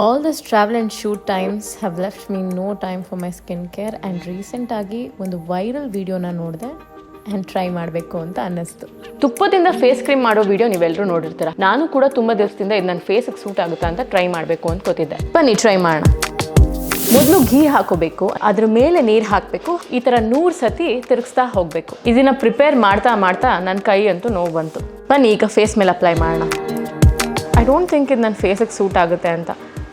All this travel and shoot times have left me no time for my skincare and recent ಆಗಿ ಒಂದು viral ವಿಡಿಯೋನ ನೋಡಿದೆ and try ಮಾಡಬೇಕು ಅಂತ ಅನ್ನಿಸ್ತು. ತುಪ್ಪದಿಂದ ಫೇಸ್ ಕ್ರೀಮ್ ಮಾಡೋ ವಿಡಿಯೋ ನೀವೆಲ್ಲರೂ ನೋಡಿರ್ತೀರ. ನಾನು ಕೂಡ ತುಂಬ ದಿವಸದಿಂದ ಇದು ನನ್ನ ಫೇಸ್ಗೆ ಸೂಟ್ ಆಗುತ್ತಾ ಅಂತ ಟ್ರೈ ಮಾಡಬೇಕು ಅಂತ ಗೊತ್ತಿದ್ದೆ. ಬನ್ನಿ ಟ್ರೈ ಮಾಡೋಣ. ಮೊದಲು ಘೀ ಹಾಕೋಬೇಕು, ಅದ್ರ ಮೇಲೆ ನೀರು ಹಾಕಬೇಕು, ಈ ಥರ 100 ಸತಿ ತಿರುಗಿಸ್ತಾ ಹೋಗಬೇಕು. ಇದನ್ನ ಪ್ರಿಪೇರ್ ಮಾಡ್ತಾ ಮಾಡ್ತಾ ನನ್ನ ಕೈ ಅಂತೂ ನೋವು ಬಂತು. ಬನ್ನಿ ಈಗ ಫೇಸ್ ಮೇಲೆ ಅಪ್ಲೈ ಮಾಡೋಣ. ಐ ಡೋಂಟ್ ಥಿಂಕ್ ಇದು ನನ್ನ ಫೇಸಿಗೆ ಸೂಟ್ ಆಗುತ್ತೆ ಅಂತ.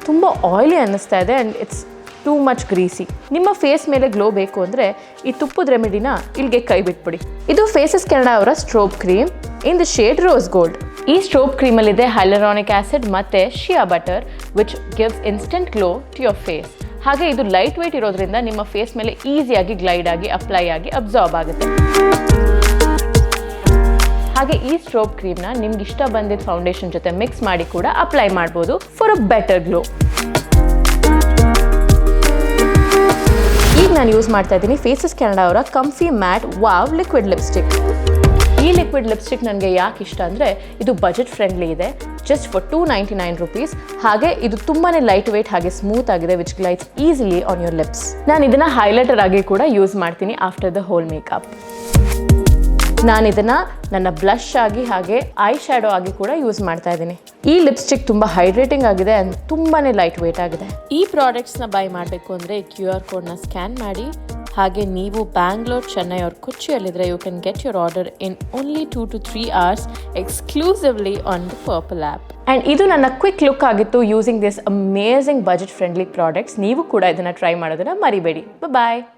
ತುಂಬ ಆಯಿಲಿ ಅನ್ನಿಸ್ತಾ ಇದೆ and it's too much greasy. ನಿಮ್ಮ ಫೇಸ್ ಮೇಲೆ ಗ್ಲೋ ಬೇಕು ಅಂದರೆ ಈ ತುಪ್ಪದ ರೆಮಿಡಿನ ಇಲ್ಲಿಗೆ ಕೈ ಬಿಟ್ಬಿಡಿ. ಇದು ಫೇಸಸ್ ಕೆನಡಾ ಅವರ strobe cream in the shade rose gold. ಈ ಸ್ಟ್ರೋಬ್ ಕ್ರೀಮಲ್ಲಿದೆ ಹೈಲರಾನಿಕ್ ಆ್ಯಸಿಡ್ ಮತ್ತು shea butter which gives instant glow to your face. ಹಾಗೆ ಇದು ಲೈಟ್ ವೆಯ್ಟ್ ಇರೋದ್ರಿಂದ ನಿಮ್ಮ ಫೇಸ್ ಮೇಲೆ ಈಸಿಯಾಗಿ ಗ್ಲೈಡ್ ಆಗಿ ಅಪ್ಲೈ ಆಗಿ ಅಬ್ಸಾರ್ಬ್ ಆಗುತ್ತೆ. ಹಾಗೆ ಈ ಸ್ಟ್ರೋಬ್ ಕ್ರೀಮ್ನ ನಿಮ್ಗೆ ಇಷ್ಟ ಬಂದಿದ್ದ ಫೌಂಡೇಶನ್ ಜೊತೆ ಮಿಕ್ಸ್ ಮಾಡಿ ಕೂಡ ಅಪ್ಲೈ ಮಾಡ್ಬೋದು ಫಾರ್ ಅ ಬೆಟರ್ ಗ್ಲೋ. ಈಗ ನಾನು ಯೂಸ್ ಮಾಡ್ತಾ ಇದ್ದೀನಿ ಫೇಸಸ್ ಕೆನಡಾ ಅವರ comfy matte wow liquid lipstick. ಈ ಲಿಕ್ವಿಡ್ ಲಿಪ್ಸ್ಟಿಕ್ ನನಗೆ ಯಾಕೆ ಇಷ್ಟ ಅಂದರೆ ಇದು ಬಜೆಟ್ ಫ್ರೆಂಡ್ಲಿ ಇದೆ, ಜಸ್ಟ್ ಫಾರ್ $299 ಹಾಗೆ ಇದು ತುಂಬಾ ಲೈಟ್ ವೆಯ್ಟ್ ಹಾಗೆ ಸ್ಮೂತ್ ಆಗಿದೆ which glides easily on your lips. ನಾನು ಇದನ್ನು ಹೈಲೈಟರ್ ಆಗಿ ಕೂಡ ಯೂಸ್ ಮಾಡ್ತೀನಿ ಆಫ್ಟರ್ ದ ಹೋಲ್ ಮೇಕಪ್. ನಾನು ಇದನ್ನು ನನ್ನ ಬ್ಲಷ್ ಆಗಿ ಹಾಗೆ ಐ ಶ್ಯಾಡೋ ಆಗಿ ಕೂಡ ಯೂಸ್ ಮಾಡ್ತಾ ಇದ್ದೀನಿ. ಈ ಲಿಪ್ಸ್ಟಿಕ್ ತುಂಬ ಹೈಡ್ರೇಟಿಂಗ್ ಆಗಿದೆ ಆ್ಯಂಡ್ ತುಂಬಾ ಲೈಟ್ ವೇಟ್ ಆಗಿದೆ. ಈ ಪ್ರಾಡಕ್ಟ್ಸ್ನ ಬೈ ಮಾಡಬೇಕು ಅಂದರೆ QR ಕೋಡ್ನ ಸ್ಕ್ಯಾನ್ ಮಾಡಿ. ಹಾಗೆ ನೀವು ಬ್ಯಾಂಗ್ಳೂರ್, ಚೆನ್ನೈ ಅವ್ರ ಕೊಚ್ಚಿಯಲ್ಲಿದ್ದರೆ you can get your order in only 2 to 3 hours exclusively on the purple app. And ಇದು ನನ್ನ ಕ್ವಿಕ್ ಲುಕ್ ಆಗಿತ್ತು using this amazing budget friendly products. ನೀವು ಕೂಡ ಇದನ್ನು ಟ್ರೈ ಮಾಡೋದನ್ನು ಮರಿಬೇಡಿ. ಬಾಯ್.